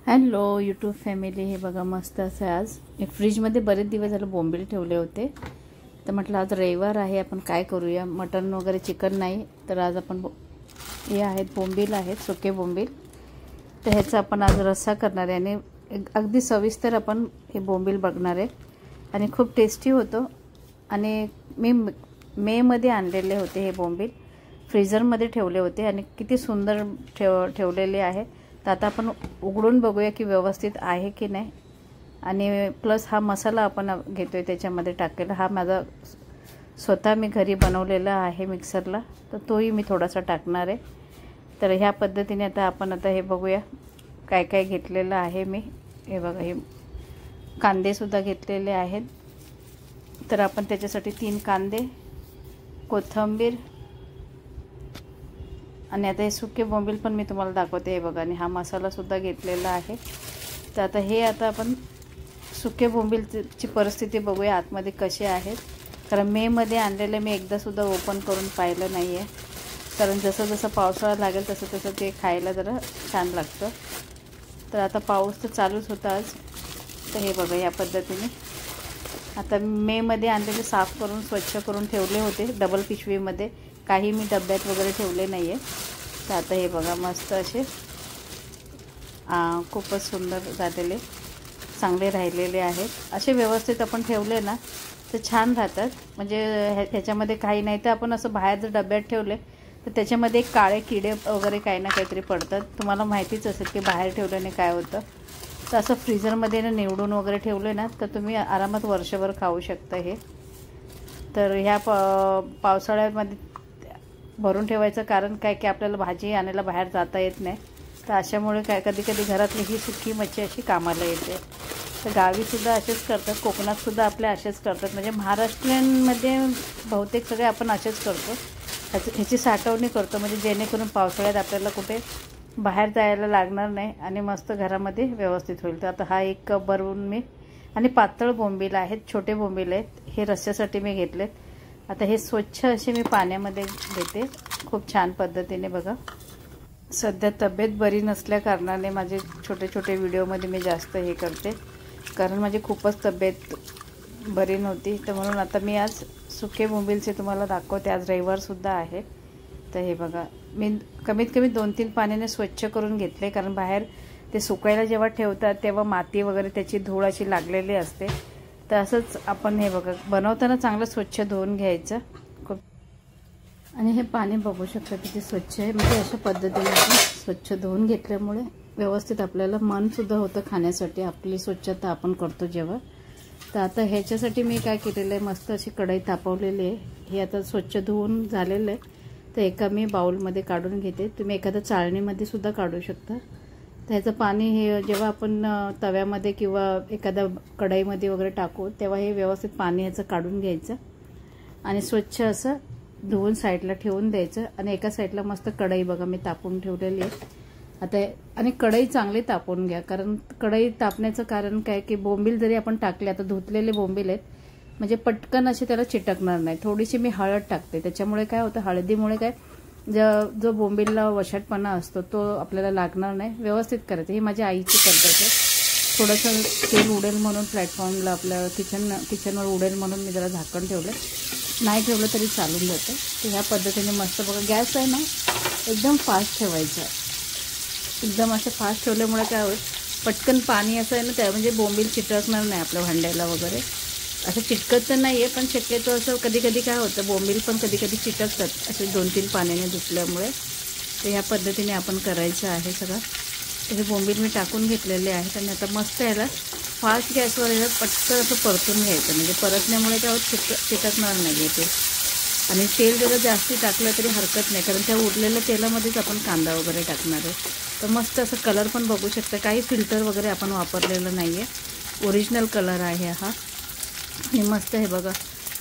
Hello YouTube family, हे बघा मस्त असं आज एक फ्रीजमध्ये बरेच दिवस झाले बोंबील ठेवले होते. तर म्हटलं आज रविवार आहे, आपण काय करूया, मटन वगैरे चिकन नाही, तर आज आपण हे आहेत बोंबील आहेत, सुके बोंबील. तर ह्याचा आपण आज रस्सा करणार आहे आणि अगदी सविस्तर आपण हे बोंबील बघणार आहे आणि खूप टेस्टी होतो. आणि मी मेमध्ये आणलेले होते हे बोंबील, फ्रीझरमध्ये ठेवले होते आणि किती सुंदर ठेवलेले आहे. तर आता आपण उघडून बघूया की व्यवस्थित आहे की नाही. आणि प्लस हा मसाला आपण घेतोय त्याच्यामध्ये टाकेला, हा माझा स्वतः मी घरी बनवलेला आहे मिक्सरला, तर तोही मी थोडासा टाकणार आहे. तर ह्या पद्धतीने आता हे बघूया काय काय घेतलेलं आहे मी. हे बघा, हे कांदेसुद्धा घेतलेले आहेत. तर आपण त्याच्यासाठी 3 कांदे, कोथिंबीर आणि आता हे सुके बोंबील पण मी तुम्हाला दाखवते. हे बघा, आणि हा मसालासुद्धा घेतलेला आहे. तर आता आपण सुके बोंबीलची परिस्थिती बघूया आतमध्ये कसे आहेत. कारण मेमध्ये आणलेले मी एकदासुद्धा ओपन करून पाहिलं नाही आहे, कारण जसं जसं पावसाळा लागेल तसं तसं ते खायला जरा छान लागतं. तर आता पाऊस तर चालूच होता आज. तर हे बघा, या पद्धतीने आता मेमध्ये आणलेले साफ करून स्वच्छ करून ठेवले होते डबल पिशवीमध्ये, काही मी डब्यात वगैरे ठेवले नाही आहे. तर आता हे बघा मस्त असे खूपच सुंदर झालेले, चांगले राहिलेले आहेत. असे व्यवस्थित आपण ठेवले ना तर छान राहतात. म्हणजे ह्याच्यामध्ये काही नाही, तर आपण असं बाहेर जर डब्यात ठेवले तर त्याच्यामध्ये काळे किडे वगैरे काही ना काहीतरी पडतात. तुम्हाला माहितीच असेल की बाहेर ठेवल्याने काय होतं. तर असं फ्रीझरमध्ये ना निवडून वगैरे ठेवले ना तर तुम्ही आरामात वर्षभर खाऊ शकता हे. तर ह्या पावसाळ्यामध्ये भरून ठेवायचं कारण काय की आपल्याला भाजी आणायला बाहेर जाता येत नाही. तर अशामुळे काय कधी कधी घरातली ही सुकी मच्छी अशी कामाला येते. तर गावीसुद्धा असेच करतात, कोकणातसुद्धा आपल्या असेच करतात. म्हणजे महाराष्ट्रीयनमध्ये बहुतेक सगळे आपण असेच करतो, ह्याची साठवणी करतो, म्हणजे जेणेकरून पावसाळ्यात आपल्याला कुठे बाहेर जायला लागणार नाही आणि मस्त घरामध्ये व्यवस्थित होईल. तर आता हा 1 कप भरून मी, आणि पातळ बोंबील आहेत, छोटे बोंबील आहेत, हे रस्स्यासाठी मी घेतलेत. आता हे स्वच्छ असे मी पाण्यामध्ये देते खूप छान पद्धतीने. बघा, सध्या तब्येत बरी नसल्या कारणाने माझे छोटे छोटे व्हिडिओमध्ये मी जास्त हे करते, कारण माझी खूपच तब्येत बरी नव्हती. तर म्हणून आता मी आज सुके बोंबीलचे तुम्हाला दाखवते. आज रविवारसुद्धा आहे. तर हे बघा, मी कमीत कमी 2-3 पाण्याने स्वच्छ करून घेतले, कारण बाहेर ते सुकायला जेव्हा ठेवतात तेव्हा माती वगैरे त्याची धूळ अशी लागलेली असते. तर असंच आपण हे बघा बनवताना चांगलं स्वच्छ धुवून घ्यायचं खूप. आणि हे पाणी बघू शकता किती स्वच्छ आहे. म्हणजे अशा पद्धतीने आपण स्वच्छ धुवून घेतल्यामुळे व्यवस्थित आपल्याला मनसुद्धा होतं खाण्यासाठी, आपली स्वच्छता आपण करतो जेव्हा. तर आता ह्याच्यासाठी मी काय केलेलं आहे, मस्त अशी कढई तापवलेली आहे. हे आता स्वच्छ धुवून झालेलं आहे. तर एका मी बाउलमध्ये काढून घेते, तुम्ही एखाद्या चाळणीमध्ये सुद्धा काढू शकता. तर ह्याचं पाणी हे जेव्हा आपण तव्यामध्ये किंवा एखाद्या कढईमध्ये वगैरे टाकू तेव्हा हे व्यवस्थित पाणी ह्याचं काढून घ्यायचं आणि स्वच्छ असं धुवून साईडला ठेवून द्यायचं. आणि एका साईडला मस्त कढई बघा मी तापून ठेवलेली आहे आता. आणि कढई चांगली तापून घ्या, कारण कढई तापण्याचं कारण काय की बोंबील जरी आपण टाकले, आता धुतलेले बोंबील आहेत, म्हणजे पटकन असे त्याला चिटकणार नाही. थोडीशी मी हळद टाकते, त्याच्यामुळे काय होतं, हळदीमुळे काय जो बोंबीलला वशाटपणा असतो तो आपल्याला लागणार नाही. व्यवस्थित करायचं, ही माझ्या आईची पद्धत आहे. थोडंसं तेल उडेल म्हणून प्लॅटफॉर्मला आपल्या किचनवर उडेल म्हणून मी जरा झाकण ठेवलं, नाही ठेवलं तरी चालून जातं. तर ह्या पद्धतीने मस्त बघा, गॅस आहे ना एकदम फास्ट ठेवायचा. एकदम असं फास्ट ठेवल्यामुळे काय होईल, पटकन पाणी असं आहे ना त्या म्हणजे बोंबील चिटकणार नाही आपल्या भांड्याला वगैरे. असं चिटकत तर नाही आहे, पण शक्यतो असं कधी कधी काय होतं, बोंबील पण कधी कधी चिटकतात असे 2-3 पाण्याने धुतल्यामुळे. तर ह्या पद्धतीने आपण करायचं आहे सगळं. तर हे बोंबील मी टाकून घेतलेले आहेत आणि आता मस्त याला फास्ट गॅसवर याला पटकन असं परतून घ्यायचं, म्हणजे परतण्यामुळे काय होत चिटकणार नाही आहे ते. आणि तेल जरा जास्ती टाकलं तरी हरकत नाही, कारण त्या उरलेल्या तेलामध्येच आपण कांदा वगैरे टाकणार आहे. तर मस्त असं कलर पण बघू शकता, काही फिल्टर वगैरे आपण वापरलेलं नाही आहे, ओरिजिनल कलर आहे हा. आणि मस्त हे बघा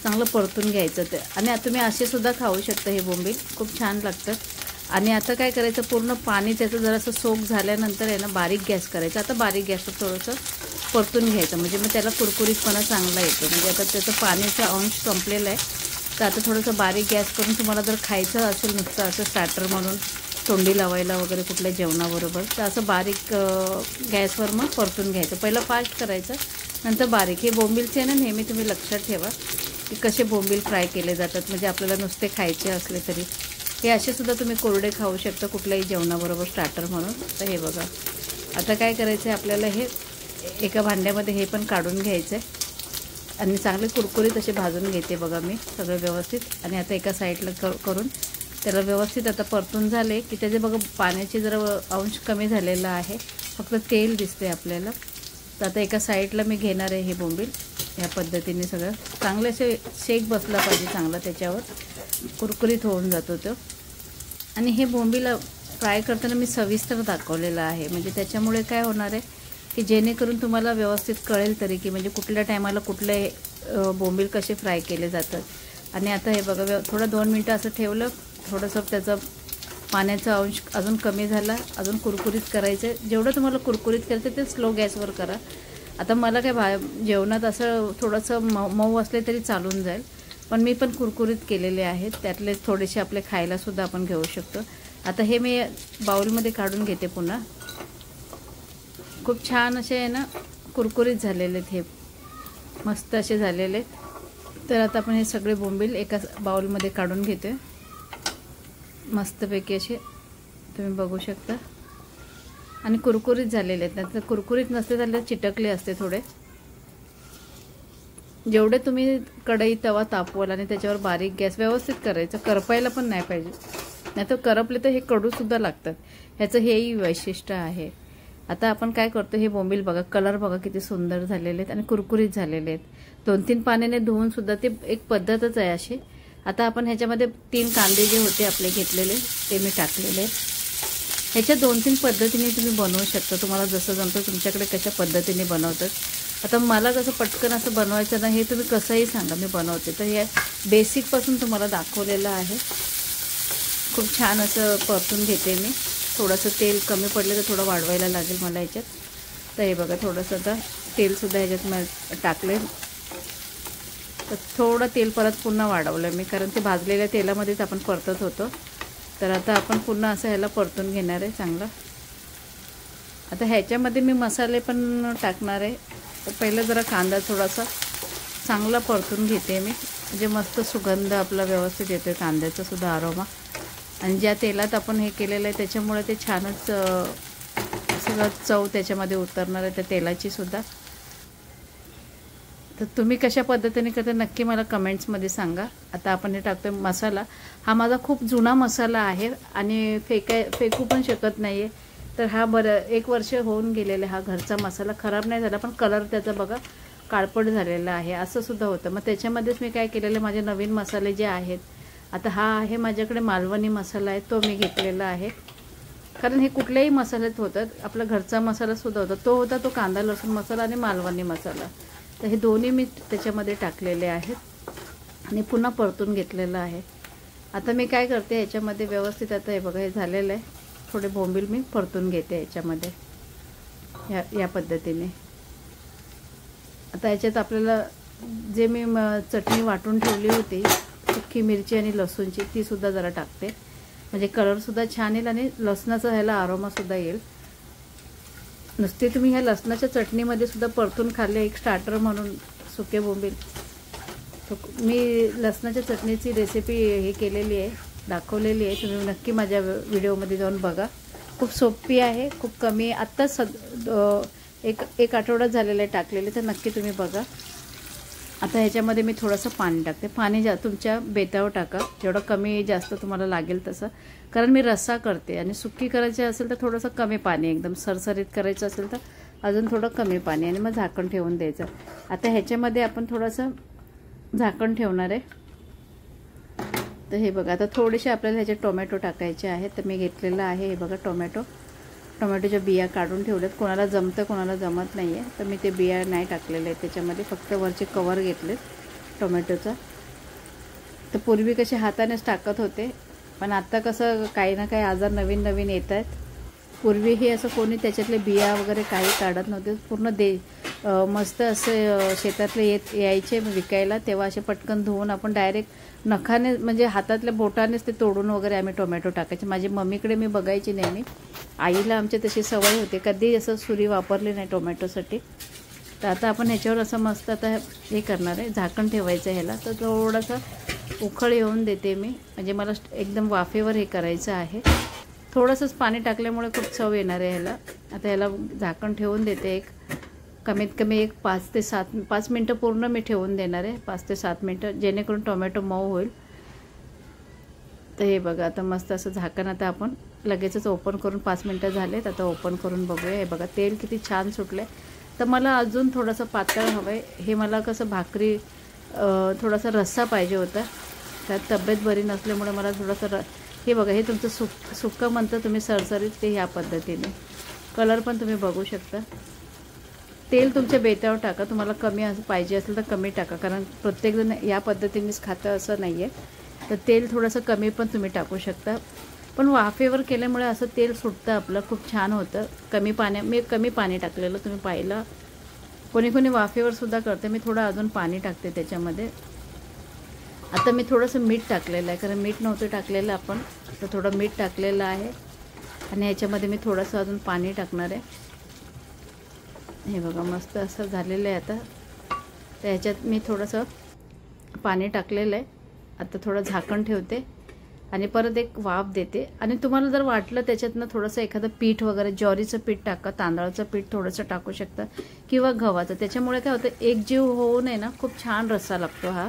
चांगलं परतून घ्यायचं ते. आणि आता तुम्ही असे सुद्धा खाऊ शकता हे बोंबील, खूप छान लागतात. आणि आता काय करायचं, पूर्ण पाणी त्याचं जरासं सोक झाल्यानंतर आहे ना बारीक गॅस करायचं. आता बारीक गॅसवर थोडंसं परतून घ्यायचं, म्हणजे मग त्याला कुरकुरीतपणा चांगला येतो. म्हणजे आता त्याचं पाण्याचा अंश संपलेला आहे. तर आता थोडंसं बारीक गॅस करून तुम्हाला जर खायचं असेल नुसतं असं स्टार्टर म्हणून तोंडी लावायला वगैरे कुठल्या जेवणाबरोबर, तर असं बारीक गॅसवर मग परतून घ्यायचं. पहिलं फास्ट करायचं, नंतर बारीक. हे बोंबीलचे आहे ना, नेहमी तुम्ही लक्षात ठेवा की कसे बोंबील फ्राय केले जातात. म्हणजे आपल्याला नुसते खायचे असले तरी हे असे सुद्धा तुम्ही कोरडे खाऊ शकता कुठल्याही जेवणाबरोबर स्टार्टर म्हणून. तर हे बघा, आता काय करायचं आहे आपल्याला, हे एका भांड्यामध्ये हे पण काढून घ्यायचं आहे आणि चांगले कुरकुरीत असे भाजून घेते बघा मी सगळं व्यवस्थित. आणि आता एका साईडला करून त्याला व्यवस्थित आता परतून झाले की त्याचे बघा पाण्याचे जरा अंश कमी झालेला आहे, फक्त तेल दिसते आपल्याला. तर आता एका साईडला मी घेणार आहे हे बोंबील. ह्या पद्धतीने सगळं चांगले असे शेक बसला पाहिजे चांगला, त्याच्यावर कुरकुरीत होऊन जातो तो. आणि हे बोंबील फ्राय करताना मी सविस्तर दाखवलेलं आहे, म्हणजे त्याच्यामुळे काय होणार आहे की जेणेकरून तुम्हाला व्यवस्थित कळेल तरी की म्हणजे कुठल्या टायमाला कुठले बोंबील कसे फ्राय केले जातात. आणि आता हे बघा थोडं 2 मिनटं असं ठेवलं, थोडंसं त्याचा पाण्याचा अंश अजून कमी झाला, अजून कुरकुरीत करायचं. जेवढं तुम्हाला कुरकुरीत करायचं ते स्लो गॅसवर करा. आता मला काय जेवणात असं थोडंसं मऊ असले तरी चालून जाईल, पण मी पण कुरकुरीत केलेले आहेत, त्यातले थोडेसे आपले खायलासुद्धा आपण घेऊ शकतो. आता हे मी बाउलमध्ये काढून घेते पुन्हा. खूप छान असे आहे ना कुरकुरीत झालेले आहेत, हे मस्त असे झालेले आहेत. तर आता आपण हे सगळे बोंबील एका बाउलमध्ये काढून घेते, मस्तपैकी असे तुम्ही बघू शकता. आणि कुरकुरीत झालेले आहेत, नंतर कुरकुरीत नसते तर चिटकले असते थोडे. जेवढे तुम्ही कढई तवा तापवाल आणि त्याच्यावर बारीक गॅस व्यवस्थित करायचं, करपायला पण नाही पाहिजे, नाही तर करपले तर हे कडूसुद्धा लागतात. ह्याचं हेही वैशिष्ट्य आहे. आता आपण काय करतो, हे बोंबील बघा कलर बघा किती सुंदर झालेले आहेत आणि कुरकुरीत झालेले आहेत. 2-3 पाण्याने धुवून सुद्धा ते एक पद्धतच आहे अशी. आता आपण ह्याच्यामध्ये 3 कांदे जे होते आपले घेतलेले ते मी टाकलेले. ह्याच्या 2-3 पद्धतीने तुम्ही बनवू शकता, तुम्हाला जसं जमतं तुमच्याकडे कशा पद्धतीने बनवतात. आता मला कसं पटकन असं बनवायचं ना, हे तुम्ही कसंही सांगा मी बनवते. तर हे बेसिकपासून तुम्हाला दाखवलेलं आहे. खूप छान असं परतून घेते मी. थोडंसं तेल कमी पडलं तर थोडं वाढवायला लागेल मला ह्याच्यात. तर हे बघा थोडंसं आता तेलसुद्धा ह्याच्यात टाकले, तर थोडं तेल परत पुन्हा वाढवलं मी, कारण ते भाजलेल्या तेलामध्येच आपण परतत होतो. तर आता आपण पुन्हा असं ह्याला परतून घेणार आहे चांगलं. आता ह्याच्यामध्ये मी मसाले पण टाकणार आहे. तर पहिलं जरा कांदा थोडासा चांगला परतून घेते मी, म्हणजे मस्त सुगंध आपला व्यवस्थित येतो कांद्याचा सुद्धा अरोमा. आणि ज्या तेलात आपण हे केलेलं आहे त्याच्यामुळे ते छानच सगळं चव त्याच्यामध्ये उतरणार आहे त्या तेलाची सुद्धा. तर तुम्ही कशा पद्धतीने करता नक्की मला कमेंट्समध्ये सांगा. आता आपण हे टाकतोय मसाला. हा माझा खूप जुना मसाला आहे आणि फेकू पण शकत नाही आहे. तर हा 1 वर्ष होऊन गेलेला हा घरचा मसाला, खराब नाही झाला, पण कलर त्याचा बघा काळपट झालेला आहे, असं सुद्धा होतं. मग त्याच्यामध्येच मी काय केलेलं, माझे नवीन मसाले जे आहेत, आता हा आहे माझ्याकडे मालवणी मसाला आहे, तो मी घेतलेला आहे. कारण हे कुठल्याही मसाल्यात होतात, आपला घरचा मसालासुद्धा होता, तो होता तो कांदा लसूण मसाला आणि मालवणी मसाला. तर हे दोन्ही मी त्याच्यामध्ये टाकलेले आहेत आणि पुन्हा परतून घेतलेलं आहे. आता मी काय करते ह्याच्यामध्ये व्यवस्थित, आता हे बघा हे झालेलं आहे, थोडे बोंबील मी परतून घेते ह्याच्यामध्ये या पद्धतीने. आता ह्याच्यात आपल्याला जे मी चटणी वाटून ठेवली होती सुकी मिरची आणि लसूणची, ती सुद्धा जरा टाकते, म्हणजे कलरसुद्धा छान येईल आणि लसणाचा ह्याला अरोमासुद्धा येईल. नुसते तुम्ही ह्या लसणाच्या चटणीमध्ये सुद्धा परतून खाल्ले एक स्टार्टर म्हणून सुके बोंबील. मी लसणाच्या चटणीची रेसिपी हे केलेली आहे, दाखवलेली आहे, तुम्ही नक्की माझ्या व्हिडिओमध्ये जाऊन बघा. खूप सोपी आहे, खूप कमी, आत्ताच एक आठवडा झालेला आहे टाकलेले, तर नक्की तुम्ही बघा. आता ह्याच्यामध्ये मी थोडंसं पाणी टाकते. पाणी तुमच्या बेतावर टाका, जेवढं कमी जास्त तुम्हाला लागेल तसं, कारण मी रस्सा करते आणि सुक्की करायची असेल तर थोडंसं कमी पाणी, एकदम सरसरीत करायचं असेल तर अजून थोडं कमी पाणी आणि मग झाकण ठेवून द्यायचं. आता ह्याच्यामध्ये आपण थोडंसं झाकण ठेवणार आहे. तर हे बघा आता थोडेसे आपल्याला ह्याचे टोमॅटो टाकायचे आहेत, तर मी घेतलेलं आहे हे बघा टोमॅटोच्या बिया काढून ठेवल्यात. कोणाला जमतं कोणाला जमत नाही आहे, तर मी ते बिया नाही टाकलेले आहेत त्याच्यामध्ये, फक्त वरचे कवर घेतलेत टोमॅटोचा. तर पूर्वी कसे हातानेच टाकत होते, पण आत्ता कसं काही ना काही आजार नवीन येत आहेत, पूर्वी हे असं कोणी त्याच्यातले बिया वगैरे काही काढत नव्हते, पूर्ण मस्त असे शेतातले यायचे विकायला, तेव्हा असे पटकन धुवून आपण डायरेक्ट नखाने म्हणजे हातातल्या बोटानेच ते तोडून वगैरे आम्ही टोमॅटो टाकायचे. माझी मम्मीकडे मी बघायची नेहमी, आईला आमच्या तशी सवय होती, कधी असं सुरी वापरली नाही टोमॅटोसाठी. तर आता आपण ह्याच्यावर असं मस्त आता हे करणार आहे, झाकण ठेवायचं ह्याला. तर थोडंसं उकळ येऊन देते मी, म्हणजे मला एकदम वाफेवर हे करायचं आहे. थोडंसंच पाणी टाकल्यामुळे खूप चव येणार आहे ह्याला. आता ह्याला झाकण ठेवून देते, कमीत कमी 5 ते 7 मिनटं पूर्ण मी ठेवून देणार आहे, 5 ते 7 मिनटं, जेणेकरून टोमॅटो मऊ होईल. तर हे बघा आता मस्त असं झाकण आता आपण लगेचच ओपन करून 5 मिनटं झालेत, आता ओपन करून बघूया. हे बघा तेल किती छान सुटलं आहे. तर मला अजून थोडंसं पातळ हवं आहे. हे मला कसं भाकरी थोडासा रस्सा पाहिजे होता, त्यात तब्येत बरी नसल्यामुळे मला थोडंसं हे बघा, हे तुमचं सुक्कं म्हणतं तुम्ही सरसरीत, ते ह्या पद्धतीने. कलर पण तुम्ही बघू शकता. तेल तुमच्या बेतावर टाका, तुम्हाला कमी असं पाहिजे असेल तर कमी टाका, कारण प्रत्येकजण या पद्धतीनेच खातं असं नाही आहे. तर तेल थोडंसं कमी पण तुम्ही टाकू शकता, पण वाफेवर केल्यामुळे असं तेल सुटतं आपलं, खूप छान होतं. मी कमी पाणी टाकलेलं तुम्ही पाहिलं. कोणी वाफेवर सुद्धा करते, मी थोडं अजून पाणी टाकते त्याच्यामध्ये. आता मी थोडंसं मीठ टाकलेलं आहे, कारण मीठ नव्हतं टाकलेलं आपण, तर थोडं मीठ टाकलेलं आहे. आणि ह्याच्यामध्ये मी थोडंसं अजून पाणी टाकणार आहे. हे बघा मस्त असं झालेलं आहे. आता तर ह्याच्यात मी थोडंसं पाणी टाकलेलं आहे. आता थोडं झाकण ठेवते आणि परत एक वाफ देते. आणि तुम्हाला जर वाटलं त्याच्यातनं थोडंसं एखादं पीठ वगैरे, ज्वारीचं पीठ टाका, तांदळाचं पीठ थोडंसं टाकू शकता, किंवा गव्हाचं. त्याच्यामुळे काय होतं, एकजीव होऊन आहे ना, खूप छान रस्सा लागतो हा.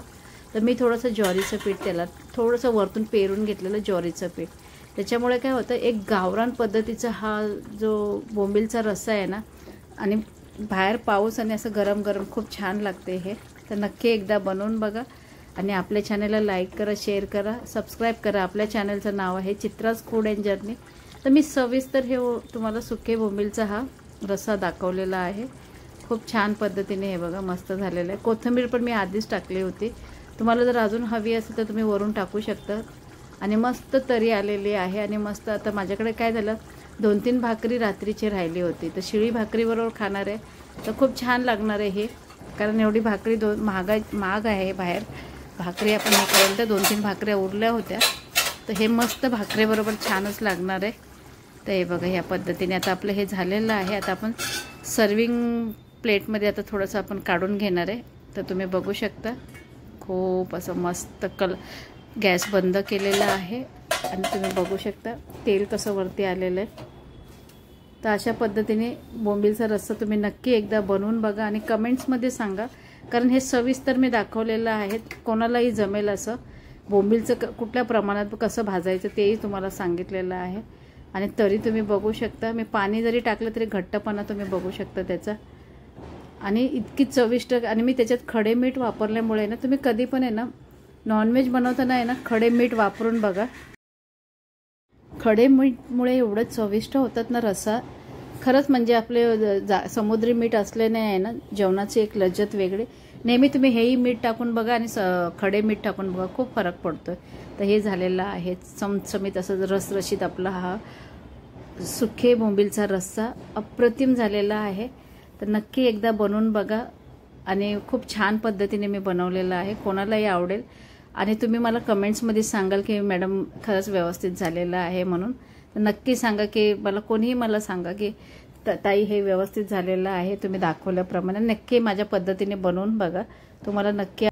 तर मी थोडंसं ज्वारीचं पीठ, त्याला थोडंसं वरतून पेरून घेतलेलं ज्वारीचं पीठ. त्याच्यामुळे काय होतं, एक गावरान पद्धतीचा हा जो बोंबीलचा रस्सा आहे ना, आणि बाहेर पाऊस आणि असं गरम गरम खूप छान लागते हे. तर नक्की एकदा बनवून बघा. आणि आपल्या चॅनलला लाईक करा, शेअर करा, सबस्क्राईब करा. आपल्या चॅनलचं नाव आहे चित्राज फूड अँड जर्नी. तर मी सविस्तर हे तुम्हाला सुके बोंबीलचा हा रस्सा दाखवलेला आहे, खूप छान पद्धतीने. हे बघा मस्त झालेलं आहे. कोथिंबीर पण मी आधीच टाकली होती, तुम्हाला जर अजून हवी असेल तर तुम्ही वरून टाकू शकता. आणि मस्त तरी आलेली आहे. आणि मस्त आता माझ्याकडे काय झालं, 2-3 भाकरी रात्रीची राहिली होती, तर शिळी भाकरीबरोबर खाणार आहे, तर खूप छान लागणार आहे हे. कारण एवढी भाकरी महाग आहे बाहेर भाकरी आपण हे करेल, तर 2-3 भाकऱ्या उरल्या होत्या, तर हे मस्त भाकरीबरोबर छानच लागणार आहे. तर हे बघा ह्या पद्धतीने आता आपलं हे झालेलं आहे. आता आपण सर्विंग प्लेटमध्ये आता थोडंसं आपण काढून घेणार आहे. तर तुम्ही बघू शकता, खूप असं मस्त गॅस बंद केलेला आहे आणि तुम्ही बघू शकता तेल कसं वरती आलेलं आहे. तर अशा पद्धतीने बोंबीलचा रस्सा तुम्ही नक्की एकदा बनवून बघा आणि कमेंट्समध्ये सांगा, कारण हे सविस्तर मी दाखवलेलं आहे, कोणालाही जमेल असं. बोंबीलचं कुठल्या प्रमाणात कसं भाजायचं तेही तुम्हाला सांगितलेलं आहे. आणि तरी तुम्ही बघू शकता, मी पाणी जरी टाकलं तरी घट्टपणा तुम्ही बघू शकता त्याचा. आणि इतकी चविष्ट. आणि मी त्याच्यात खडे मीठ वापरल्यामुळे ना, तुम्ही कधी पण आहे ना नॉनव्हेज बनवताना आहे ना, खडे मीठ वापरून बघा. खडे मीठमुळे एवढं चविष्ट होतात ना रस्सा, खरंच. म्हणजे आपले समुद्री मीठ असल्याने आहे ना, जेवणाची एक लज्जत वेगळी. नेहमी तुम्ही हेही मीठ टाकून बघा आणि खडे मीठ टाकून बघा, खूप फरक पडतो. तर हे झालेलं आहे चमचमीत असं रसरशीत आपला हा सुके बोंबीलचा रस्सा अप्रतिम झालेला आहे. तर नक्की एकदा बनवून बघा. आणि खूप छान पद्धतीने मी बनवलेलं आहे, कोणालाही आवडेल. आणि तुम्ही मला कमेंट्समध्ये सांगाल की मॅडम खरंच व्यवस्थित झालेलं आहे म्हणून. तर नक्की सांगा, की कोणीही मला सांगा की ताई हे व्यवस्थित झालेलं आहे, तुम्ही दाखवल्याप्रमाणे. नक्की माझ्या पद्धतीने बनवून बघा, तुम्हाला नक्की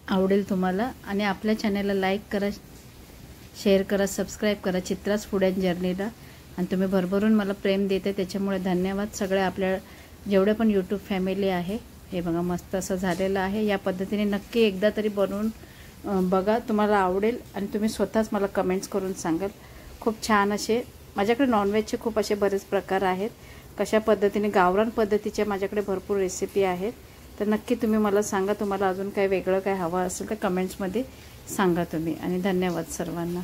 आवडेल तुम्हाला. आणि आपल्या चॅनलला लाईक करा, शेअर करा, सबस्क्राईब करा चित्राज फूड अँड जर्नीला. आणि तुम्ही भरभरून मला प्रेम देते, त्याच्यामुळे धन्यवाद. सगळ्या आपल्या जेवढे पण यूट्यूब फॅमिली आहे, हे बघा मस्त असं झालेलं आहे. या पद्धतीने नक्की एकदा तरी बनवून बघा, तुम्हाला आवडेल. आणि तुम्ही स्वतःच मला कमेंट्स करून सांगाल. खूप छान असे माझ्याकडे नॉनव्हेजचे खूप असे बरेच प्रकार आहेत, कशा पद्धतीने गावरान पद्धतीच्या माझ्याकडे भरपूर रेसिपी आहेत. तर नक्की तुम्ही मला सांगा, तुम्हाला अजून काय वेगळं काय हवं असेल तर कमेंट्समध्ये सांगा तुम्ही. आणि धन्यवाद सर्वांना.